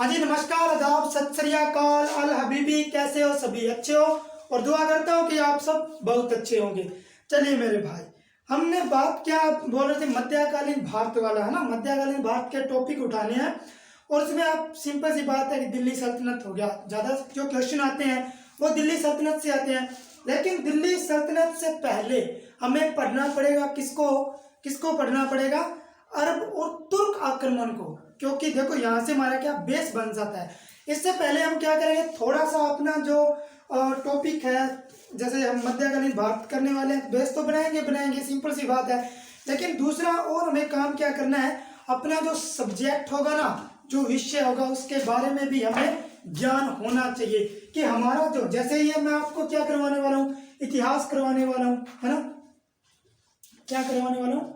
हाँ जी, नमस्कार, आदाब, सत श्री अकाल, अल हबीबी। कैसे हो? सभी अच्छे हो और दुआ करता हूँ कि आप सब बहुत अच्छे होंगे। चलिए मेरे भाई, हमने बात क्या बोल रहे थे, मध्यकालीन भारत वाला, है ना। मध्यकालीन भारत के टॉपिक उठाने हैं और उसमें आप सिंपल सी बात है कि दिल्ली सल्तनत हो गया। ज़्यादा जो क्वेश्चन आते हैं वो दिल्ली सल्तनत से आते हैं, लेकिन दिल्ली सल्तनत से पहले हमें पढ़ना पड़ेगा किसको? किसको पढ़ना पड़ेगा? अरब और तुर्क आक्रमण को, क्योंकि देखो यहाँ से हमारा क्या बेस बन जाता है। इससे पहले हम क्या करेंगे, थोड़ा सा अपना जो टॉपिक है, जैसे हम मध्यकालीन भारत करने वाले हैं, बेस तो बनाएंगे, सिंपल सी बात है। लेकिन दूसरा और हमें काम क्या करना है, अपना जो सब्जेक्ट होगा ना, जो विषय होगा, उसके बारे में भी हमें ज्ञान होना चाहिए कि हमारा जो, जैसे ये मैं आपको क्या करवाने वाला हूँ, इतिहास करवाने वाला हूँ, है ना। क्या करवाने वाला हूँ?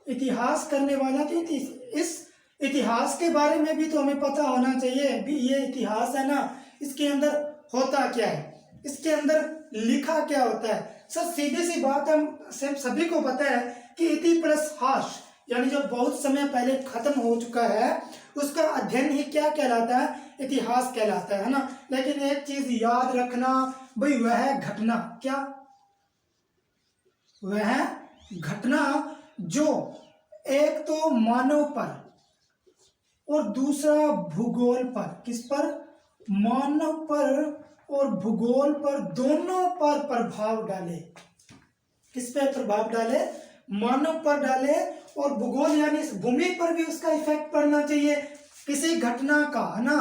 इतिहास करने वाला। थी इस इतिहास के बारे में भी तो हमें पता होना चाहिए भी, ये इतिहास है ना, इसके अंदर होता क्या है, इसके अंदर लिखा क्या होता है। सर सीधी सी बात, हम सभी को पता है कि इति प्लस हास, यानी जो बहुत समय पहले खत्म हो चुका है उसका अध्ययन ही क्या कहलाता है? इतिहास कहलाता है ना। लेकिन एक चीज याद रखना भाई, वह घटना क्या, वह घटना जो एक तो मानव पर और दूसरा भूगोल पर, किस पर? मानव पर और भूगोल पर, दोनों पर प्रभाव डाले। किस पे प्रभाव डाले? मानव पर डाले और भूगोल यानी इस भूमि पर भी उसका इफेक्ट पड़ना चाहिए। किसी घटना का, है ना,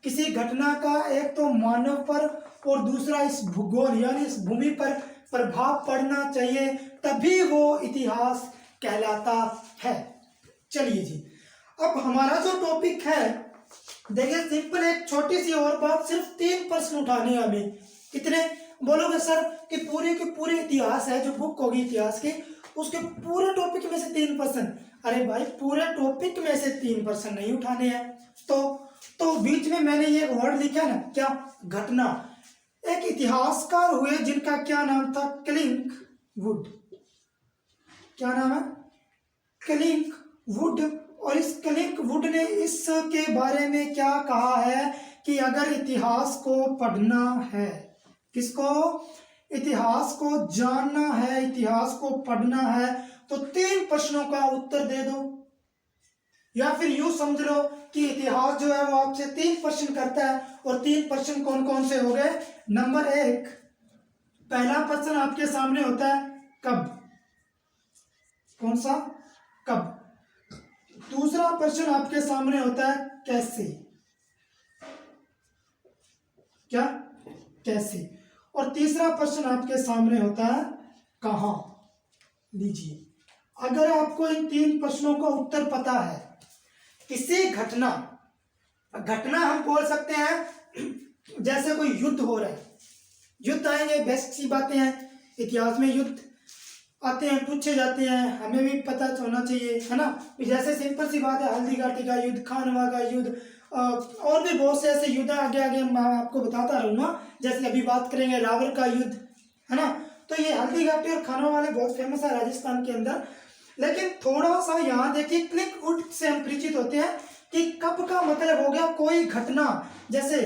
किसी घटना का एक तो मानव पर और दूसरा इस भूगोल यानी इस भूमि पर प्रभाव पड़ना चाहिए, तभी वो इतिहास कहलाता है। चलिए जी, अब हमारा जो टॉपिक है, देखिए सिंपल, एक छोटी सी और बात, सिर्फ 3 प्रश्न उठाने हैं हमें। कितने बोलोगे सर? कि पूरे के पूरे इतिहास है, जो बुक होगी इतिहास की, उसके पूरे टॉपिक में से 3 प्रश्न। अरे भाई, पूरे टॉपिक में से 3 प्रश्न नहीं उठाने हैं। तो बीच में मैंने ये वर्ड लिखा है ना, क्या? घटना। एक इतिहासकार हुए जिनका क्या नाम था? Clink would. क्या नाम है? Clink would. और इस क्लिंक वुड ने इसके बारे में क्या कहा है कि अगर इतिहास को पढ़ना है, किसको? इतिहास को जानना है, इतिहास को पढ़ना है, तो 3 प्रश्नों का उत्तर दे दो। या फिर यूं समझ लो कि इतिहास जो है वो आपसे 3 प्रश्न करता है, और 3 प्रश्न कौन कौन से हो गए? नंबर 1, पहला प्रश्न आपके सामने होता है कब। कौन सा? कब। दूसरा प्रश्न आपके सामने होता है कैसे। क्या? कैसे। और तीसरा प्रश्न आपके सामने होता है कहां। लीजिए, अगर आपको इन 3 प्रश्नों का उत्तर पता है, किसी घटना हम बोल सकते हैं, जैसे कोई युद्ध हो रहा है, युद्ध आएंगे, बेसिक सी बातें हैं, इतिहास में युद्ध आते हैं, पूछे जाते हैं, हमें भी पता होना चाहिए, है ना। जैसे सिंपल सी बात है, हल्दी घाटी का युद्ध, खानवा का युद्ध, और भी बहुत से ऐसे युद्ध आगे आगे मैं आपको बताता रहूंगा। जैसे अभी बात करेंगे रावण का युद्ध, है ना। तो ये हल्दी घाटी और खानवा वाले बहुत फेमस है राजस्थान के अंदर। लेकिन थोड़ा सा यहाँ देखिए, क्लिक वुड से हम परिचित होते हैं कि कब का मतलब हो गया कोई घटना। जैसे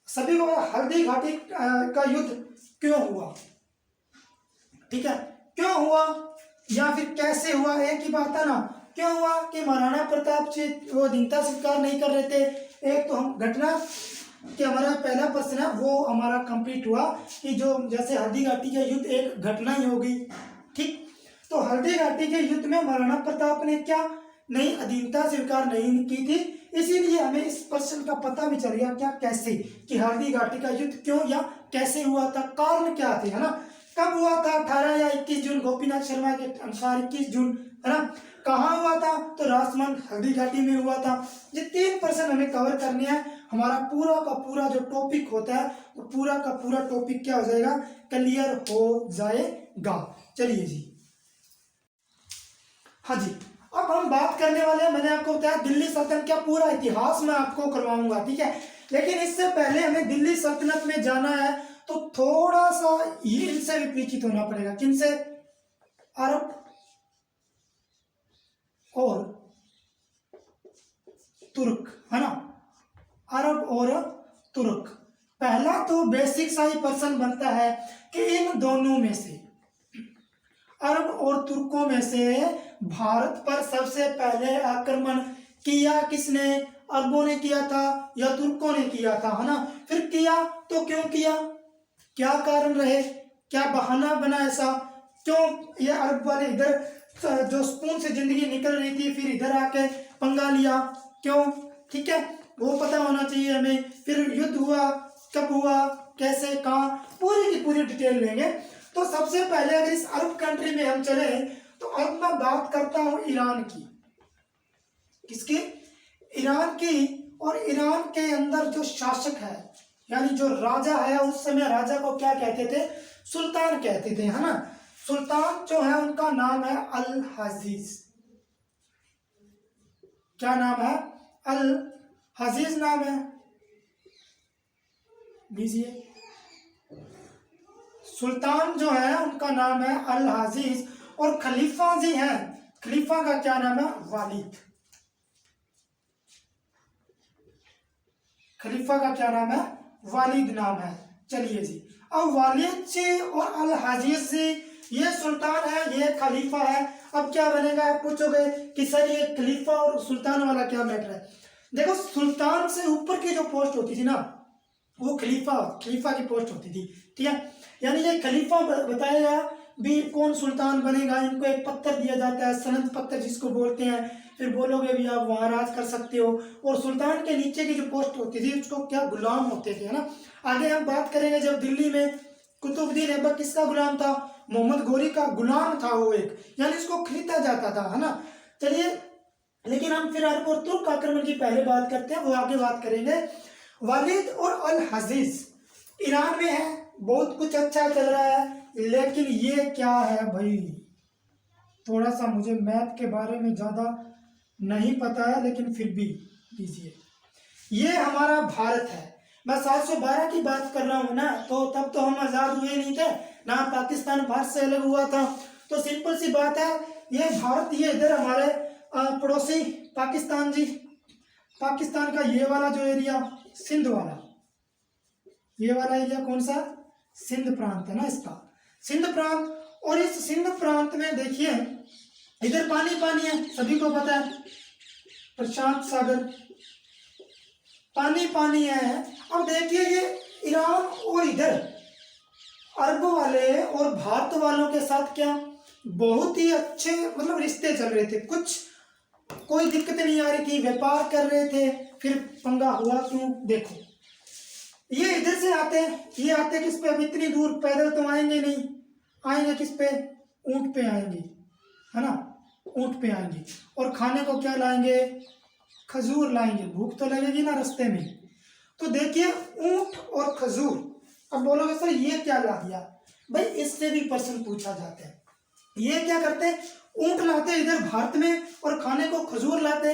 सभी को हल्दी घाटी का युद्ध क्यों हुआ, ठीक है, क्यों हुआ या फिर कैसे हुआ, एक ही बात है ना। क्यों हुआ कि महाराणा प्रताप से वो अधीनता स्वीकार नहीं कर रहे थे। एक तो हम घटना कि हमारा पहला प्रश्न है वो हमारा कंप्लीट हुआ कि जो जैसे हल्दी घाटी का युद्ध एक घटना ही होगी, ठीक। तो हल्दी घाटी के युद्ध में महाराणा प्रताप ने क्या नहीं, अधीनता स्वीकार नहीं की थी, इसीलिए हमें इस प्रश्न का पता भी चल गया क्या, कैसे, कि हल्दी घाटी का युद्ध क्यों या कैसे हुआ था, कारण क्या थे, है ना। कब हुआ था? 18 या 21 जून, गोपीनाथ शर्मा के अनुसार 21 जून, है ना। कहाँ हुआ था? तो राजमंद हल्दी घाटी में हुआ था। ये 3 प्रश्न हमें कवर करने हैं। हमारा पूरा का पूरा जो टॉपिक होता है वो पूरा का पूरा टॉपिक क्या हो जाएगा? क्लियर हो जाएगा। चलिए जी, हाँ जी, अब हम बात करने वाले हैं, मैंने आपको बताया दिल्ली सल्तनत का पूरा इतिहास मैं आपको करवाऊंगा, ठीक है। लेकिन इससे पहले हमें दिल्ली सल्तनत में जाना है, तो थोड़ा सा इनसे भी परिचित होना पड़ेगा। किनसे? अरब और तुर्क, है ना। अरब और तुर्क। पहला तो बेसिक सा ही प्रश्न बनता है कि इन दोनों में से, अरब और तुर्कों में से भारत पर सबसे पहले आक्रमण किया किसने? अरबों ने किया था या तुर्कों ने किया था, है ना? फिर किया तो क्यों किया, क्या कारण रहे, क्या बहाना बना ऐसा, क्यों ये अरब वाले इधर जो सुकून से जिंदगी निकल रही थी फिर इधर आके पंगा लिया, क्यों? ठीक है, वो पता होना चाहिए हमें। फिर युद्ध हुआ, कब हुआ, कैसे, कहाँ, पूरी की पूरी डिटेल लेंगे। तो सबसे पहले अगर इस अरब कंट्री में हम चले तो अब मैं बात करता हूं ईरान की। किसकी? ईरान की। और ईरान के अंदर जो शासक है यानी जो राजा है, उस समय राजा को क्या कहते थे? सुल्तान कहते थे, है ना? सुल्तान जो है उनका नाम है अल हजीज। क्या नाम है? अल हजीज नाम है, लीजिए। सुल्तान जो है उनका नाम है अल हजीज। और खलीफा जी हैं, खलीफा का क्या नाम है? वालिद। खलीफा का क्या नाम है? वालिद नाम है। चलिए जी, अब वालिद जी और अल हजीज जी, ये सुल्तान है, ये खलीफा है। अब क्या बनेगा? आप पूछोगे कि सर ये खलीफा और सुल्तान वाला क्या मैटर है? देखो, सुल्तान से ऊपर की जो पोस्ट होती थी ना, वो खलीफा की पोस्ट होती थी, ठीक है? यानी ये खलीफा बताएगा भी कौन सुल्तान बनेगा। इनको एक पत्थर दिया जाता है, सनद पत्थर जिसको बोलते हैं, फिर बोलोगे भी आप वहां राज कर सकते हो। और सुल्तान के नीचे की जो पोस्ट होती थी उसको क्या, गुलाम होते थे, है ना? आगे हम बात करेंगे जब दिल्ली में कुतुबुद्दीन ऐबक किसका गुलाम था? मोहम्मद गोरी का गुलाम था वो एक, यानी इसको खरीदा जाता था, है ना? चलिए, लेकिन हम फिर अरब और तुर्क आक्रमण की पहले बात करते हैं, वो आगे बात करेंगे। वालिद और अल हजीज ईरान में है, बहुत कुछ अच्छा चल रहा है, लेकिन ये क्या है भाई? थोड़ा सा मुझे मैप के बारे में ज्यादा नहीं पता है, लेकिन फिर भी लीजिए, ये हमारा भारत है। मैं 712 की बात कर रहा हूं ना, तो तब तो हम आजाद हुए नहीं थे ना, पाकिस्तान भारत से अलग हुआ था। तो सिंपल सी बात है, ये भारत, ये इधर हमारे पड़ोसी पाकिस्तान जी, पाकिस्तान का ये वाला जो एरिया, सिंध वाला, ये वाला एरिया कौन सा? सिंध प्रांत है ना इसका, सिंध प्रांत। और इस सिंध प्रांत में देखिए इधर पानी पानी है, सभी को पता है, प्रशांत सागर, पानी पानी है। अब देखिए ये ईरान और इधर अरब वाले और भारत वालों के साथ क्या बहुत ही अच्छे मतलब रिश्ते चल रहे थे, कुछ कोई दिक्कत नहीं आ रही थी, व्यापार कर रहे थे। फिर पंगा हुआ क्यों? देखो, ये इधर से आते हैं, ये आते किस पे? अब इतनी दूर पैदल तो आएंगे नहीं, आएंगे किस पे? ऊंट पे आएंगे, है ना? ऊंट पे आएंगे। और खाने को क्या लाएंगे? खजूर लाएंगे, भूख तो लगेगी ना रास्ते में। तो देखिए, ऊंट और खजूर। अब बोलोगे सर ये क्या ला दिया? भाई इससे भी प्रश्न पूछा जाता है। ये क्या करते? ऊंट लाते इधर भारत में और खाने को खजूर लाते।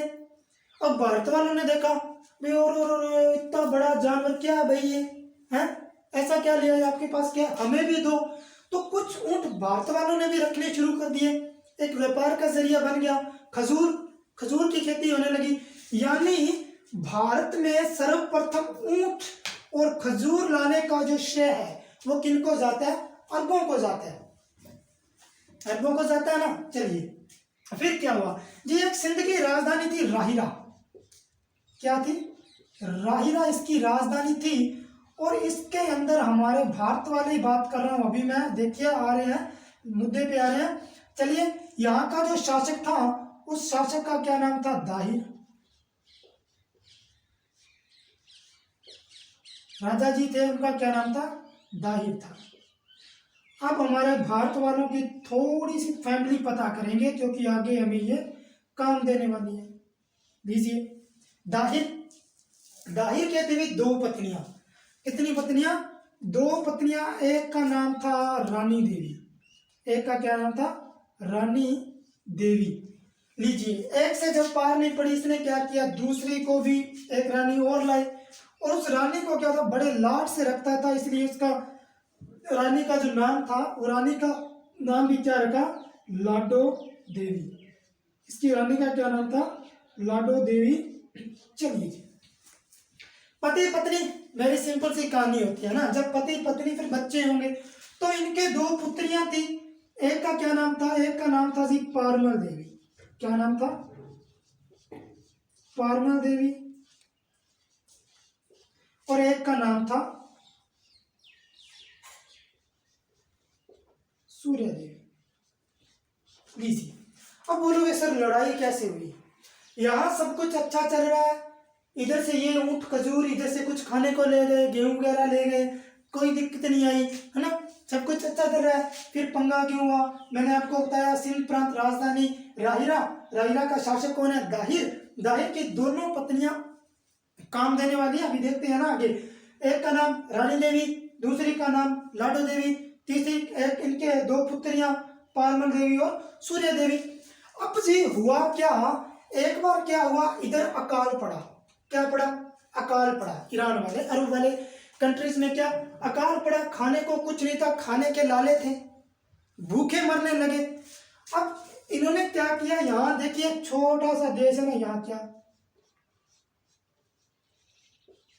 अब भारत वालों ने देखा भाई, और इतना बड़ा जानवर क्या है भाई ये, हैं? ऐसा क्या लिया है आपके पास, क्या हमें भी दो। तो कुछ ऊंट भारत वालों ने भी रखने शुरू कर दिए, एक व्यापार का जरिया बन गया। खजूर की खेती होने लगी। यानी भारत में सर्वप्रथम ऊंट और खजूर लाने का जो श्रेय है वो किनको जाता है? अरबों को जाता है, अरबों को जाता है ना। चलिए फिर क्या हुआ जी? एक सिंध की राजधानी थी राहिरा। क्या थी? राहिरा इसकी राजधानी थी। और इसके अंदर हमारे भारत वाली बात कर रहा हूं अभी मैं, देखिए आ रहे हैं मुद्दे पे आ रहे हैं। चलिए, यहाँ का जो शासक था उस शासक का क्या नाम था? दाहिर। राजा जी थे, उनका क्या नाम था? दाहिर था। अब हमारे भारत वालों की थोड़ी सी फैमिली पता करेंगे क्योंकि आगे हमें ये काम देने वाली है। लीजिए, दाहिर के थे भी दो पत्नियां। कितनी पत्नियां? दो पत्नियां। एक का नाम था रानी देवी, एक का क्या नाम था? रानी देवी। लीजिए, एक से जब पार नहीं पड़ी, इसने क्या किया? दूसरी को भी एक रानी और लाई। और उस रानी को क्या था? बड़े लाड से रखता था, इसलिए उसका रानी का जो नाम था, वो रानी का नाम भी क्या रखा? लाडो देवी। इसकी रानी का क्या नाम था? लाडो देवी। चलिए, पति पत्नी, वेरी सिंपल सी कहानी होती है ना, जब पति पत्नी फिर बच्चे होंगे। तो इनके दो पुत्रियां थी, एक का क्या नाम था, एक का नाम था जी पारमल देवी। क्या नाम था? पारमल देवी। और एक का नाम था सूर्य देवी। लीजिए, अब बोलोगे सर लड़ाई कैसे हुई? यहाँ सब कुछ अच्छा चल रहा है, इधर से ये ऊंट खजूर, इधर से कुछ खाने को ले गए, गेहूं वगैरह ले गए, कोई दिक्कत नहीं आई, है ना, सब कुछ अच्छा चल रहा है। फिर पंगा क्यों हुआ? मैंने आपको बताया सिंध प्रांत राजधानी राहिरा, राहिरा का शासक कौन है? दाहिर। दाहिर की दोनों पत्नियां काम देने वाली है, अभी देखते हैं ना आगे। एक का नाम रानी देवी, दूसरी का नाम लाडो देवी, तीसरी एक इनके दो पुत्रियां पारमल देवी और सूर्य देवी। अब जी हुआ क्या, एक बार क्या हुआ, इधर अकाल पड़ा। क्या पड़ा? अकाल पड़ा। ईरान वाले, अरब वाले कंट्रीज में क्या अकाल पड़ा, खाने को कुछ नहीं था, खाने के लाले थे, भूखे मरने लगे। अब इन्होंने क्या किया, यहाँ देखिए छोटा सा देश है ना, यहाँ क्या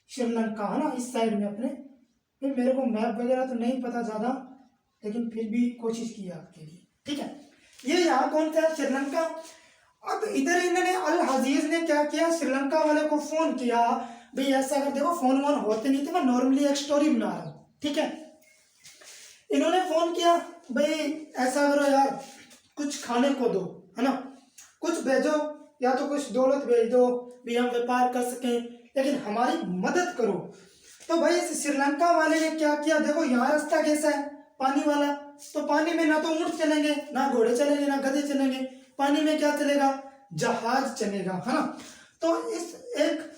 श्रीलंका है ना, इस साइड में अपने, फिर मेरे को मैप वगैरह तो नहीं पता ज्यादा, लेकिन फिर भी कोशिश की आपके लिए, ठीक है। ये यहाँ कौन सा? श्रीलंका। अब इधर इन्होंने अल हजीज ने क्या किया, श्रीलंका वाले को फोन किया, भाई ऐसा कर, देखो फोन वोन होते नहीं थे, मैं नॉर्मली एक स्टोरी बना रहा हूँ, ठीक है। इन्होंने फोन किया, भाई ऐसा करो यार, कुछ खाने को दो, है ना, कुछ भेजो, या तो कुछ दौलत भेज दो भी हम व्यापार कर सकें, लेकिन हमारी मदद करो। तो भाई श्रीलंका वाले ने क्या किया, देखो यहाँ रास्ता कैसा है, पानी वाला, तो पानी में ना तो ऊंट चलेंगे, ना घोड़े चलेंगे, ना गधे चलेंगे, पानी में क्या चलेगा? जहाज चलेगा, है ना। तो इस एक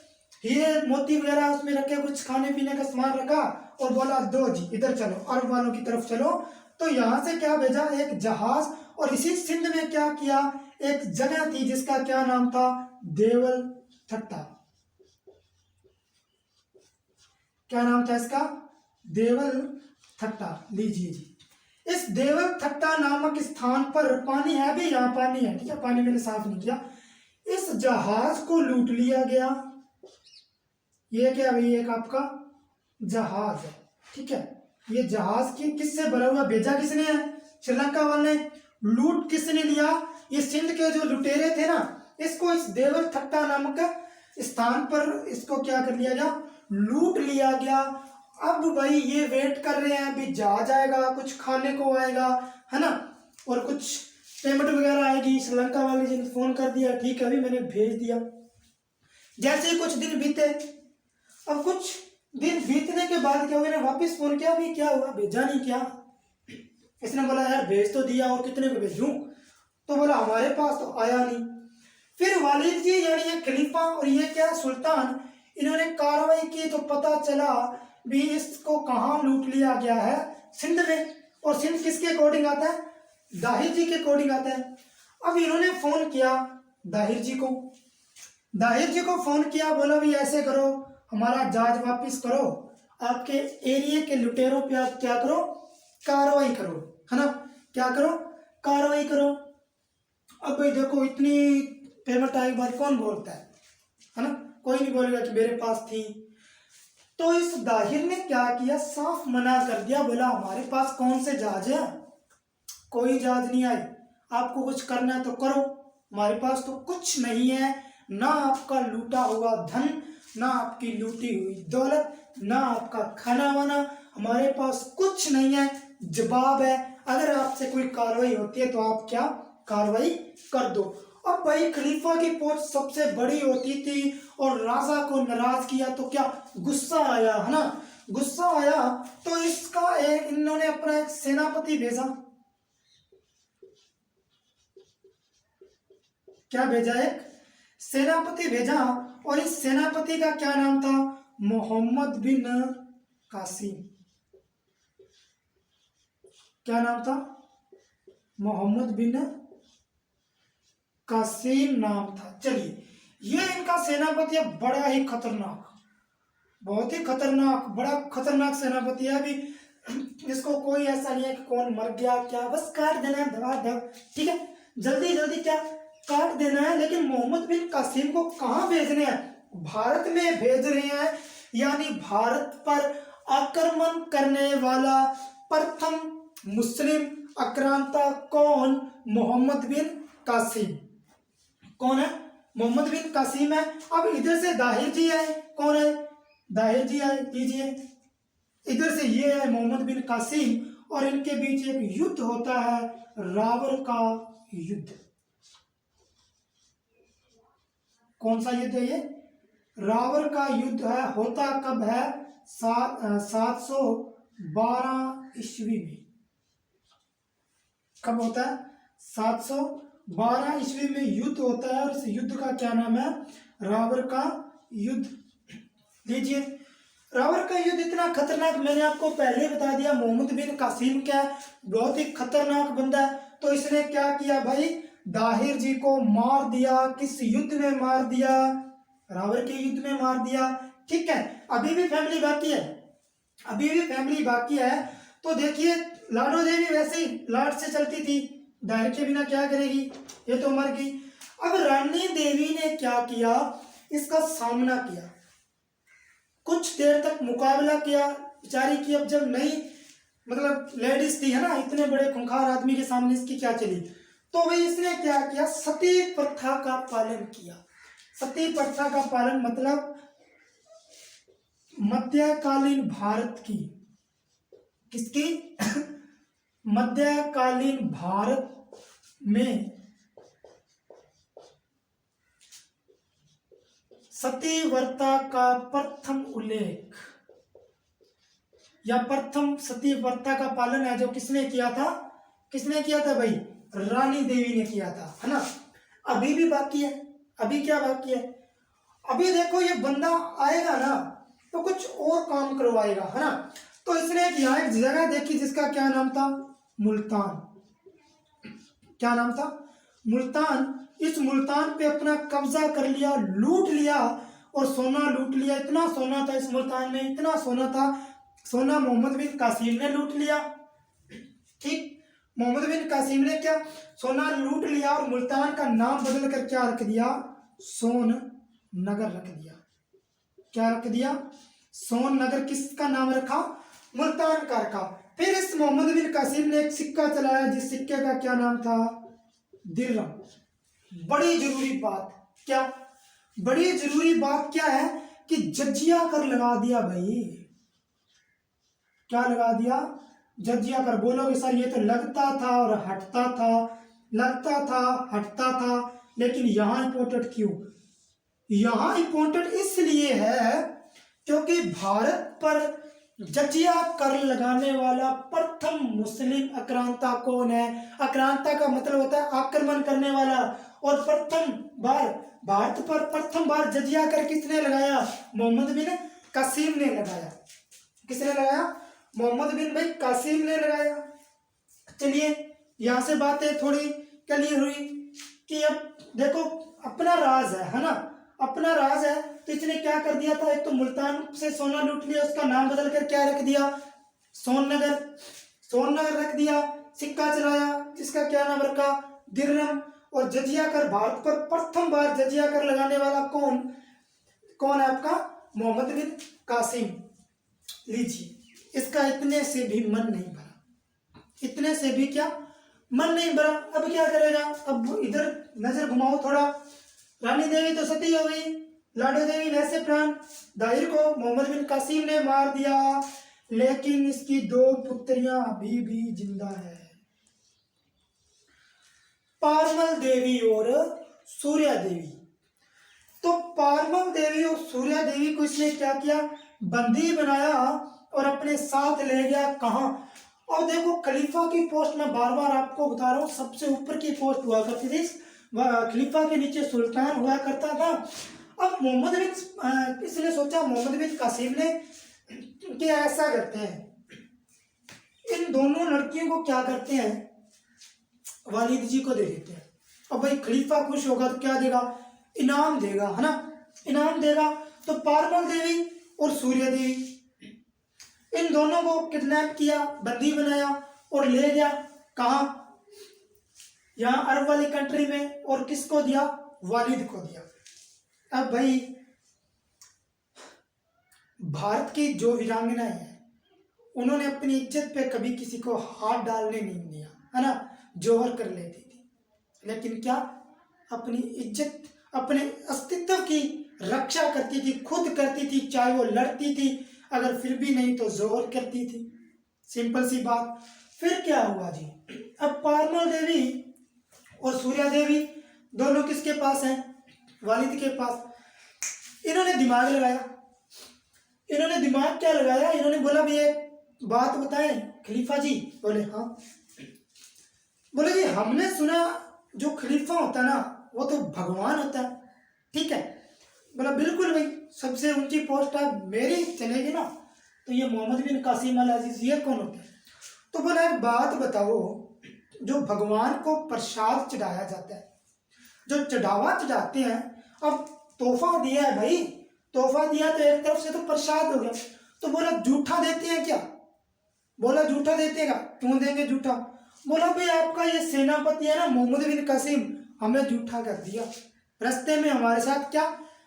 हीरे मोती वगैरह उसमें रखे, कुछ खाने पीने का सामान रखा और बोला दो जी इधर चलो, अरब वालों की तरफ चलो। तो यहाँ से क्या भेजा, एक जहाज। और इसी सिंध में क्या किया, एक जगह थी जिसका क्या नाम था, देवल थट्टा। क्या नाम था इसका? देवल थट्टा। लीजिए जी, इस देवल थट्टा नामक स्थान पर पानी है, भी यहाँ पानी है, ठीक है, पानी मैंने साफ नहीं किया। इस जहाज को लूट लिया गया। ये क्या भाई, एक आपका जहाज है, ठीक है। ये जहाज की किससे भरा हुआ, भेजा किसने है? श्रीलंका वाले ने। लूट किसने लिया? ये सिंध के जो लुटेरे थे ना, इसको इस देवल थट्टा नामक स्थान पर इसको क्या कर लिया गया, लूट लिया गया। अब भाई ये वेट कर रहे हैं, अभी जहाज आएगा, कुछ खाने को आएगा, है ना, और कुछ पेमेंट वगैरह आएगी। श्रीलंका वाले जी ने फोन कर दिया, ठीक है अभी मैंने भेज दिया। जैसे ही कुछ दिन बीते, अब कुछ दिन बीतने के बाद क्या हुआ, मैंने वापस फोन किया, अभी क्या हुआ, भेजा नहीं क्या? इसने बोला यार भेज तो दिया, और कितने को भेजूं? तो बोला हमारे पास तो आया नहीं। फिर वालिद जी यानी ये खलीफा और ये क्या सुल्तान, इन्होंने कार्रवाई की, तो पता चला भी इसको कहाँ लूट लिया गया है, सिंध में। और सिंध किसके अकॉर्डिंग आता है? दाहिर जी के अकॉर्डिंग आता है। अब इन्होंने फोन किया दाहिर जी को, दाहिर जी को फोन किया, बोला भी ऐसे करो, हमारा जहाज वापिस करो, आपके एरिया के लुटेरों पे आप क्या करो, कार्रवाई करो, है ना, क्या करो, कार्रवाई करो। अब भाई देखो इतनी पेमेंट आने के बाद कौन बोलता है ना, कोई नहीं बोलेगा कि मेरे पास थी। तो इस दाहिर ने क्या किया, साफ मना कर दिया, बोला हमारे पास कौन से जहाज है, कोई जहाज नहीं आए, आपको कुछ करना है तो करो, हमारे पास तो कुछ नहीं है, ना आपका लूटा हुआ धन, ना आपकी लूटी हुई दौलत, ना आपका खाना वाना, हमारे पास कुछ नहीं है। जवाब है, अगर आपसे कोई कार्रवाई होती है तो आप क्या कार्रवाई कर दो। अब भाई खलीफा की पहुंच सबसे बड़ी होती थी, और राजा को नाराज किया तो क्या गुस्सा आया, है ना, गुस्सा आया। तो इसका एक इन्होंने अपना एक सेनापति भेजा। क्या भेजा? एक सेनापति भेजा। और इस सेनापति का क्या नाम था? मोहम्मद बिन कासिम। क्या नाम था? मोहम्मद बिन कासिम नाम था। चलिए, ये इनका सेनापति है, बड़ा ही खतरनाक, बहुत ही खतरनाक, बड़ा खतरनाक सेनापति है। अभी इसको कोई ऐसा नहीं है कि कौन मर गया क्या, बस काट देना है दबा दब, ठीक है, जल्दी जल्दी क्या काट देना है। लेकिन मोहम्मद बिन कासिम को कहाँ भेजने हैं? भारत में भेज रहे हैं। यानी भारत पर आक्रमण करने वाला प्रथम मुस्लिम आक्रांता कौन? मोहम्मद बिन कासिम। कौन है? मोहम्मद बिन कासिम है। अब इधर से दाहिर जी आए, कौन है? दाहिर जी आए, लीजिए इधर से ये है मोहम्मद बिन कासिम और इनके बीच एक युद्ध होता है, रावर का युद्ध। कौन सा युद्ध है ये? रावर का युद्ध है। होता कब है? 712 ईस्वी में। कब होता है? 712 ईस्वी में युद्ध होता है और इस युद्ध का क्या नाम है? रावर का युद्ध। लीजिए, रावर का युद्ध इतना खतरनाक, मैंने आपको पहले बता दिया। मोहम्मद बिन कासिम क्या है? बहुत ही खतरनाक बंदा है। तो इसने क्या किया भाई? दाहिर जी को मार दिया। किस युद्ध में मार दिया? रावर के युद्ध में मार दिया। ठीक है, अभी भी फैमिली बाकी है, अभी भी फैमिली बाकी है। तो देखिए, लाडो देवी वैसे ही लाड से चलती थी, दाहिर के बिना क्या करेगी? ये तो मर गई। अब रानी देवी ने क्या किया? इसका सामना किया, कुछ देर तक मुकाबला किया बेचारी की। अब जब नई मतलब लेडीज थी है ना, इतने बड़े खूंखार आदमी के सामने इसकी क्या चली? तो भाई इसने क्या किया? सती प्रथा का पालन किया। सती प्रथा का पालन मतलब मध्यकालीन भारत की, किसकी? मध्यकालीन भारत में सतीव्रता का प्रथम उल्लेख या प्रथम सतीव्रता का पालन है जो किसने किया था? किसने किया था भाई? रानी देवी ने किया था, है ना। अभी भी बाकी है। अभी क्या बाकी है? अभी देखो, ये बंदा आएगा ना तो कुछ और काम करवाएगा, है ना। तो इसने यहाँ एक जगह देखी जिसका क्या नाम था? मुल्तान। क्या नाम था? मुल्तान। इस मुल्तान पे अपना कब्जा कर लिया, लूट लिया और सोना लूट लिया। इतना सोना था इस मुल्तान में, इतना सोना था। सोना मोहम्मद बिन कासिम ने लूट लिया। ठीक, मोहम्मद बिन कासिम ने क्या सोना लूट लिया और मुल्तान का नाम बदल कर क्या रख दिया? सोन नगर रख दिया। क्या रख दिया? सोन नगर। किसका नाम रखा? मुल्तान का रखा। फिर इस मोहम्मद बिन कासिम ने एक सिक्का चलाया जिस सिक्के का क्या नाम था? दिरहम। बड़ी जरूरी बात क्या? बड़ी जरूरी बात क्या है कि जजिया कर लगा दिया भाई। क्या लगा दिया? जजिया कर। बोलोगे सर ये तो लगता था और हटता था, लगता था हटता था, लेकिन यहां इंपोर्टेंट क्यों? यहां इंपोर्टेंट इसलिए है क्योंकि भारत पर जजिया कर लगाने वाला प्रथम मुस्लिम आक्रांता कौन है? आक्रांता का मतलब होता है आक्रमण करने वाला। और प्रथम बार भारत पर प्रथम बार जजिया कर किसने लगाया? मोहम्मद बिन कासिम ने लगाया। किसने लगाया? मोहम्मद बिन भाई कासिम ने लगाया। चलिए, यहां से बातें थोड़ी क्लियर हुई कि अब देखो अपना राज है ना, अपना राज है। तो इसने क्या कर दिया था? एक तो मुल्तान से सोना लूट लिया, उसका नाम बदल कर क्या रख दिया? सोननगर। सोननगर रख दिया। सिक्का चलाया जिसका क्या नाम रखा? दिरहम। और जजिया कर, भारत पर प्रथम बार जजिया कर लगाने वाला कौन? कौन है आपका? मोहम्मद बिन कासिम। लीजिए, इसका इतने से भी मन नहीं भरा, इतने से भी क्या मन नहीं भरा। अब क्या करेगा? अब इधर नजर घुमाओ थोड़ा। रानी देवी तो सती हो गई, लाडो देवी वैसे प्राण। दाहिर को मोहम्मद बिन कासिम ने मार दिया, लेकिन इसकी दो पुत्रियां अभी भी जिंदा है, पारमल देवी और सूर्या देवी। तो पारमल देवी और सूर्या देवी को इसने क्या किया? बंदी बनाया और अपने साथ ले गया। कहां? और देखो, खलीफा की पोस्ट में बार बार आपको बता रहा हूं, सबसे ऊपर की पोस्ट हुआ करती थी, खलीफा के नीचे सुल्तान हुआ करता था। अब मोहम्मद बिन इसने सोचा, मोहम्मद बिन कासिम ने कि ऐसा करते हैं, इन दोनों लड़कियों को क्या करते हैं, वालिद जी को दे देते हैं। अब भाई खलीफा खुश होगा तो क्या देगा? इनाम देगा, है ना, इनाम देगा। तो पारमल देवी और सूर्या देवी, इन दोनों को किडनैप किया, बंदी बनाया और ले गया। कहा? यहाँ अरब वाली कंट्री में। और किसको दिया? वालिद को दिया। अब भाई भारत की जो वीरांगनाएं हैं उन्होंने अपनी इज्जत पे कभी किसी को हाथ डालने नहीं दिया, है ना, जोहर कर लेती थी, लेकिन क्या, अपनी इज्जत, अपने अस्तित्व की रक्षा करती थी, खुद करती थी, चाहे वो लड़ती थी, अगर फिर भी नहीं तो जोहर करती थी। सिंपल सी बात। फिर क्या हुआ जी, अब पारमल देवी और सूर्या देवी दोनों किसके पास हैं, वालिद के पास। इन्होंने दिमाग लगाया, इन्होंने दिमाग क्या लगाया, इन्होंने बोला भी एक बात बताएं खलीफा जी। बोले हाँ। बोले जी हमने सुना जो खलीफा होता है ना वो तो भगवान होता है, ठीक है। बोला बिल्कुल भाई, सबसे ऊंची पोस्ट है मेरी चलेगी ना, तो ये मोहम्मद बिन कासिम अल अजीज ये कौन होते हैं। तो बोला एक बात बताओ, जो भगवान को प्रसाद चढ़ाया जाता है, जो चढ़ावा चढ़ाते हैं, अब तोहफा दिया है भाई, तोहफा दिया तो एक तरफ से तो प्रसाद हो गया। तो बोला झूठा देते हैं क्या, बोला झूठा देते हैं, क्यों देंगे झूठा। बोला भाई आपका ये सेनापति है ना मोहम्मद बिन कासिम, हमें झूठा कर दिया, रास्ते में हमारे साथ क्या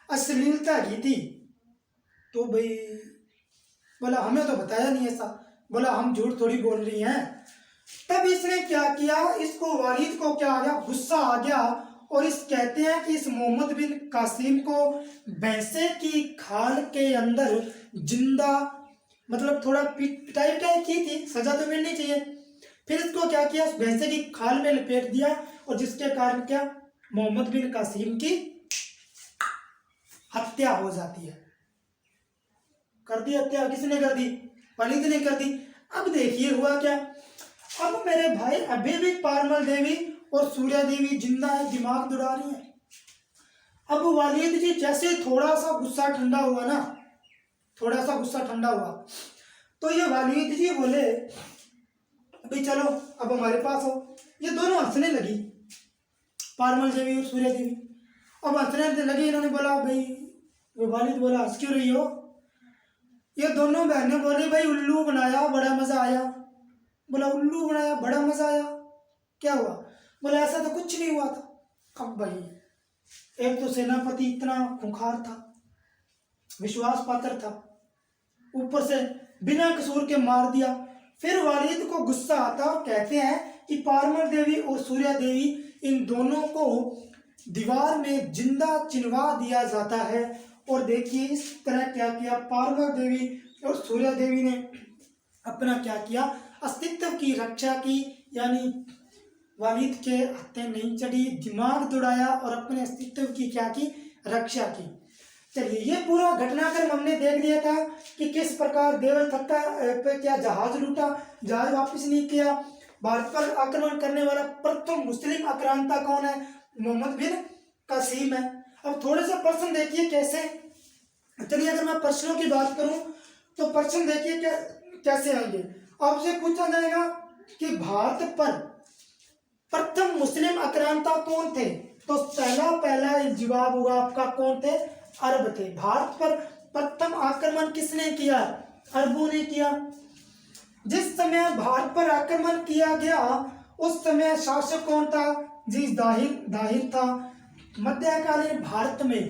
अश्लीलता की थी। तो भाई बोला हमें तो बताया नहीं ऐसा। बोला हम झूठ थोड़ी बोल रही हैं। तब इसने क्या किया, इसको वालिद को क्या आ गया, गुस्सा आ गया, और इस कहते हैं कि इस मोहम्मद बिन कासिम को भैंसे की खाल के अंदर जिंदा, मतलब थोड़ा पिटाई पिटाई की थी, सजा तो मिलनी चाहिए। फिर इसको क्या किया, भैंसे की खाल में लपेट दिया, और जिसके कारण क्या, मोहम्मद बिन कासिम की हत्या हो जाती है। कर दी हत्या, किसने कर दी, वालिद ने कर दी। अब देखिए हुआ क्या, अब मेरे भाई अभी भी पारमल देवी और सूर्या देवी जिंदा है, दिमाग दौड़ा रही है। अब वालिद जी जैसे थोड़ा सा गुस्सा ठंडा हुआ ना, थोड़ा सा गुस्सा ठंडा हुआ, तो ये वालिद जी बोले भाई चलो अब हमारे पास हो। ये दोनों हंसने लगी, पारमल देवी और सूर्या देवी। अब हंसने लगी, इन्होंने बोला भाई, वो वालिद बोला हंस क्यों रही हो। ये दोनों बहनें बोली भाई उल्लू बनाया, बड़ा मजा आया। बोला उल्लू बनाया, बड़ा मजा आया, क्या हुआ। बोला ऐसा तो कुछ नहीं हुआ था। अब भाई एक तो सेनापति इतना खूंखार था, विश्वास पात्र था, ऊपर से बिना कसूर के मार दिया। फिर वालिद को गुस्सा आता और कहते हैं कि पारमल देवी और सूर्या देवी इन दोनों को दीवार में जिंदा चिनवा दिया जाता है। और देखिए इस तरह क्या किया, पारमल देवी और सूर्या देवी ने अपना क्या किया, अस्तित्व की रक्षा की, यानी वालिद के हत्या नहीं चढ़ी, दिमाग दौड़ाया और अपने अस्तित्व की क्या की, रक्षा की। चलिए ये पूरा घटनाक्रम हमने देख लिया था कि किस प्रकार देवल थक्का पे क्या जहाज लूटा, जहाज वापस नहीं किया। भारत पर आक्रमण करने वाला प्रथम मुस्लिम आक्रांता कौन है, मोहम्मद बिन कासिम है। अब थोड़े से प्रश्न देखिए कैसे, चलिए अगर मैं प्रश्नों की बात करूं तो प्रश्न देखिए कैसे आएंगे। आपसे पूछा जाएगा कि भारत पर प्रथम मुस्लिम आक्रांता कौन थे, तो पहला जवाब होगा आपका कौन थे, अरब थे। भारत पर प्रथम आक्रमण किसने किया, अरबों ने किया। जिस समय भारत पर आक्रमण किया गया उस समय शासक कौन था जी, दाहिर था। मध्यकालीन भारत में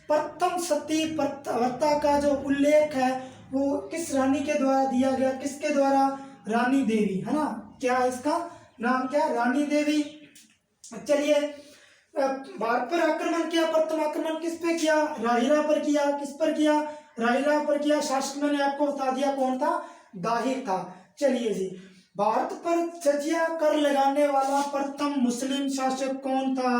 प्रथम सती प्रथा का जो उल्लेख है वो किस रानी के द्वारा दिया गया, किसके द्वारा, रानी देवी, है ना, क्या है इसका नाम, क्या, रानी देवी। चलिए भारत पर आक्रमण किया, प्रथम आक्रमण किस पे किया, राहिरा पर किया। किस पर किया, राहिरा पर किया। शासक मैंने आपको बता दिया कौन था, दाहिर था। चलिए जी, भारत पर जजिया कर लगाने वाला प्रथम मुस्लिम शासक कौन था,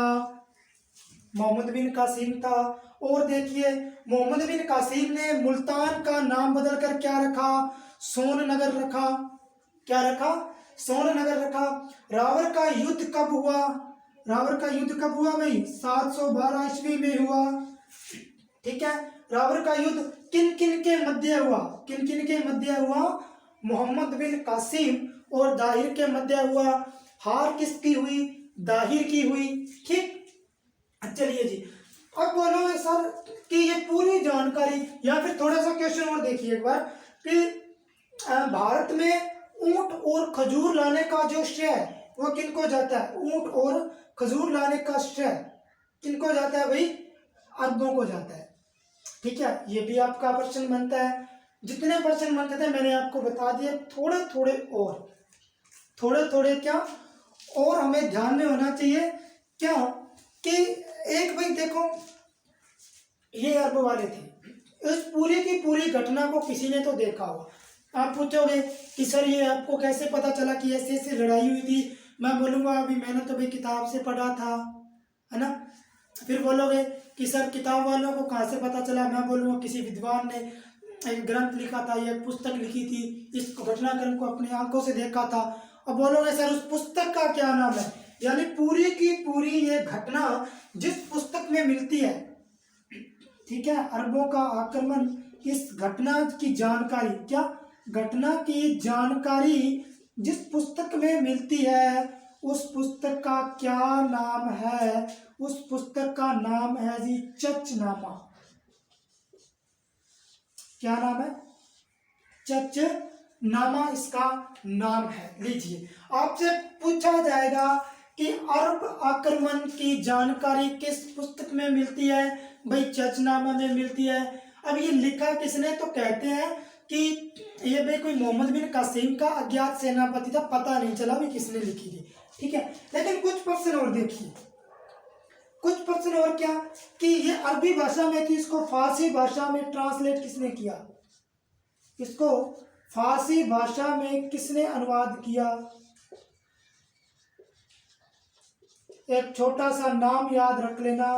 मोहम्मद बिन कासिम था। और देखिए मोहम्मद बिन कासिम ने मुल्तान का नाम बदलकर क्या रखा, सोननगर रखा। क्या रखा, सोननगर रखा। रावर का युद्ध कब हुआ, रावर का युद्ध कब हुआ भाई, 712 ईस्वी में हुआ, ठीक है। रावर का युद्ध किन किन के मध्य हुआ, किन किन के मध्य हुआ, मोहम्मद बिन कासिम और दाहिर के मध्य हुआ। हार किसकी हुई, दाहिर की हुई, ठीक। चलिए जी, अब बोलो सर कि ये पूरी जानकारी, या फिर थोड़ा सा क्वेश्चन और देखिए एक बार कि भारत में ऊंट और खजूर लाने का जो श्रेय है वो किनको जाता है, ऊंट और खजूर लाने का श्रेय किनको जाता है भाई, अरबों को जाता है, ठीक है। ये भी आपका प्रश्न बनता है। जितने परसेंट बनते थे मैंने आपको बता दिए, थोड़े थोड़े क्या और हमें ध्यान में होना चाहिए क्या कि एक भाई देखो ये अरब वाले थे, इस पूरी की पूरी घटना को किसी ने तो देखा होगा। आप पूछोगे कि सर ये आपको कैसे पता चला कि ऐसे ऐसे लड़ाई हुई थी, मैं बोलूँगा अभी मैंने तो भाई किताब से पढ़ा था, है ना। फिर बोलोगे कि सर किताब वालों को कहाँ से पता चला, मैं बोलूँगा किसी विद्वान ने एक ग्रंथ लिखा था, ये पुस्तक लिखी थी, इस घटनाक्रम को अपनी आंखों से देखा था। अब बोलोगे सर उस पुस्तक का क्या नाम है, यानी पूरी की पूरी ये घटना जिस पुस्तक में मिलती है, ठीक है, अरबों का आक्रमण, इस घटना की जानकारी, क्या घटना की जानकारी जिस पुस्तक में मिलती है उस पुस्तक का क्या नाम है, उस पुस्तक का नाम है जी चचनामा। क्या नाम है? चचनामा इसका नाम है। लीजिए आपसे पूछा जाएगा कि अरब आक्रमण की जानकारी किस पुस्तक में मिलती है, भाई चचनामा में मिलती है। अब ये लिखा किसने, तो कहते हैं कि ये भाई कोई मोहम्मद बिन कासिम का अज्ञात सेनापति था, पता नहीं चला भाई किसने लिखी थी, ठीक है। लेकिन कुछ पर्सन और देखिए, कुछ पर्सन और क्या कि ये अरबी भाषा में थी, इसको फारसी भाषा में ट्रांसलेट किसने किया, इसको फारसी भाषा में किसने अनुवाद किया। एक छोटा सा नाम याद रख लेना,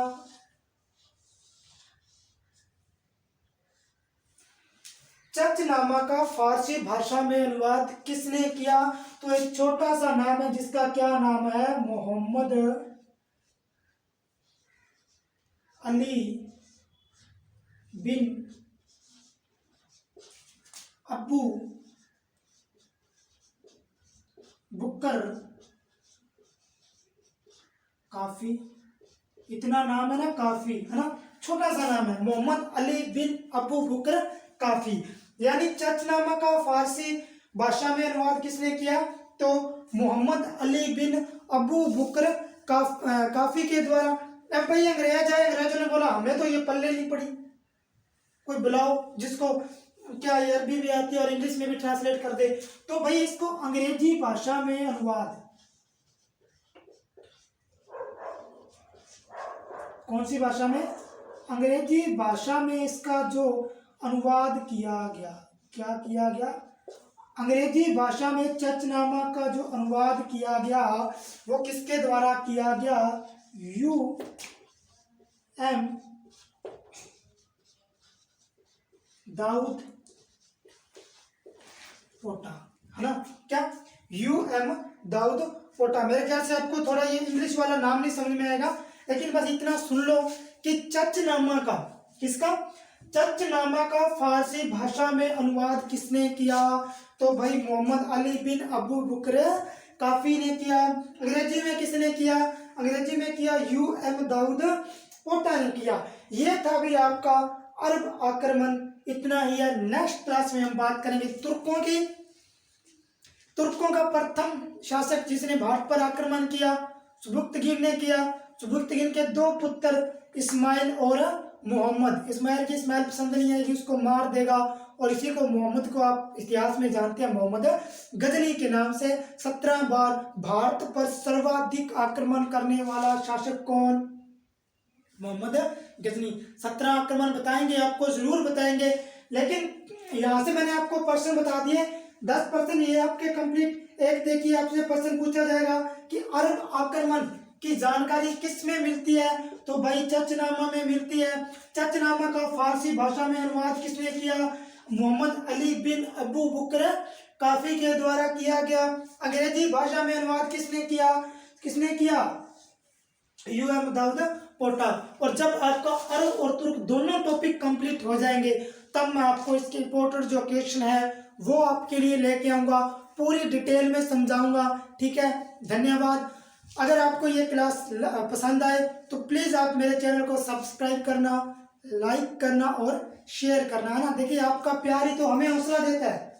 चचनामा का फारसी भाषा में अनुवाद किसने किया, तो एक छोटा सा नाम है जिसका क्या नाम है, मोहम्मद अली बिन अबू बुकर काफी, इतना नाम है ना, काफी है ना, छोटा सा नाम है, मोहम्मद अली बिन अबू बुकर काफी। यानी चचनामा का फारसी भाषा में अनुवाद किसने किया, तो मोहम्मद अली बिन अबू बुकर काफी के द्वारा। अब भाई अंग्रेज आए, अंग्रेजों ने बोला हमें तो ये पल्ले नहीं पड़ी, कोई बुलाओ जिसको क्या ये अरबी भी आती है और इंग्लिश में भी ट्रांसलेट कर दे, तो भाई इसको अंग्रेजी भाषा में अनुवाद, कौन सी भाषा में, अंग्रेजी भाषा में इसका जो अनुवाद किया गया, क्या किया गया, अंग्रेजी भाषा में चचनामा का जो अनुवाद किया गया वो किसके द्वारा किया गया, U.M. दाऊद पोटा, है ना, क्या U.M. दाऊद पोटा। मेरे ख्याल से आपको थोड़ा ये इंग्लिश वाला नाम नहीं समझ में आएगा, लेकिन बस इतना सुन लो कि चचनामा का, किसका, चचनामा का फारसी भाषा में अनुवाद किसने किया, तो भाई मोहम्मद अली बिन अबू बुकर काफी ने किया। अंग्रेजी में किसने किया, अंग्रेजी में किया U.M. दाऊद पोटा ने किया। ये था भी आपका अरब आक्रमण, इतना ही है। नेक्स्ट क्लास में हम बात करेंगे तुर्कों की। तुर्कों का प्रथम शासक जिसने भारत पर आक्रमण किया सुबुक्तगिन ने किया। सुबुक्तगिन के दो पुत्र इस्माइल और मोहम्मद। इस्माइल की इस्माइल पसंद नहीं आएगी, उसको मार देगा, और इसी को मोहम्मद को आप इतिहास में जानते हैं मोहम्मद गजनी के नाम से। 17 बार भारत पर सर्वाधिक आक्रमण करने वाला शासक कौन, मोहम्मद गजनी। 17 आक्रमण बताएंगे आपको, जरूर बताएंगे, लेकिन यहाँ से मैंने आपको पर्सन बता दिए, 10% ये आपके कंप्लीट। एक देखिए आपसे पर्सन पूछा जाएगा कि अरब आक्रमण की जानकारी किस में मिलती है, तो भाई चचनामा में मिलती है। चचनामा का फारसी भाषा में अनुवाद किसने किया, मोहम्मद अली बिन अबू बुकर काफी के द्वारा किया गया। अंग्रेजी भाषा में अनुवाद किसने किया U.M. दाऊद पोटा। और जब आपका अरब और तुर्क दोनों टॉपिक कंप्लीट हो जाएंगे तब मैं आपको इसके इंपॉर्टेंट जो क्वेश्चन है वो आपके लिए लेके आऊंगा, पूरी डिटेल में समझाऊंगा, ठीक है। धन्यवाद। अगर आपको ये क्लास पसंद आए तो प्लीज़ आप मेरे चैनल को सब्सक्राइब करना, लाइक करना और शेयर करना, है ना। देखिए आपका प्यार ही तो हमें हौसला देता है,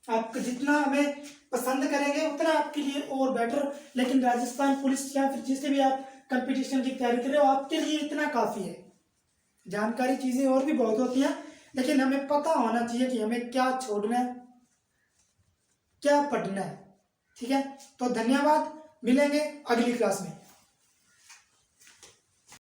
आप जितना हमें पसंद करेंगे उतना आपके लिए और बेटर। लेकिन राजस्थान पुलिस या फिर जिससे भी आप कंपटीशन की तैयारी कर रहे हो, आपके लिए इतना काफ़ी है। जानकारी चीज़ें और भी बहुत होती हैं, लेकिन हमें पता होना चाहिए कि हमें क्या छोड़ना है, क्या पढ़ना है। ठीक है, तो धन्यवाद, मिलेंगे अगली क्लास में।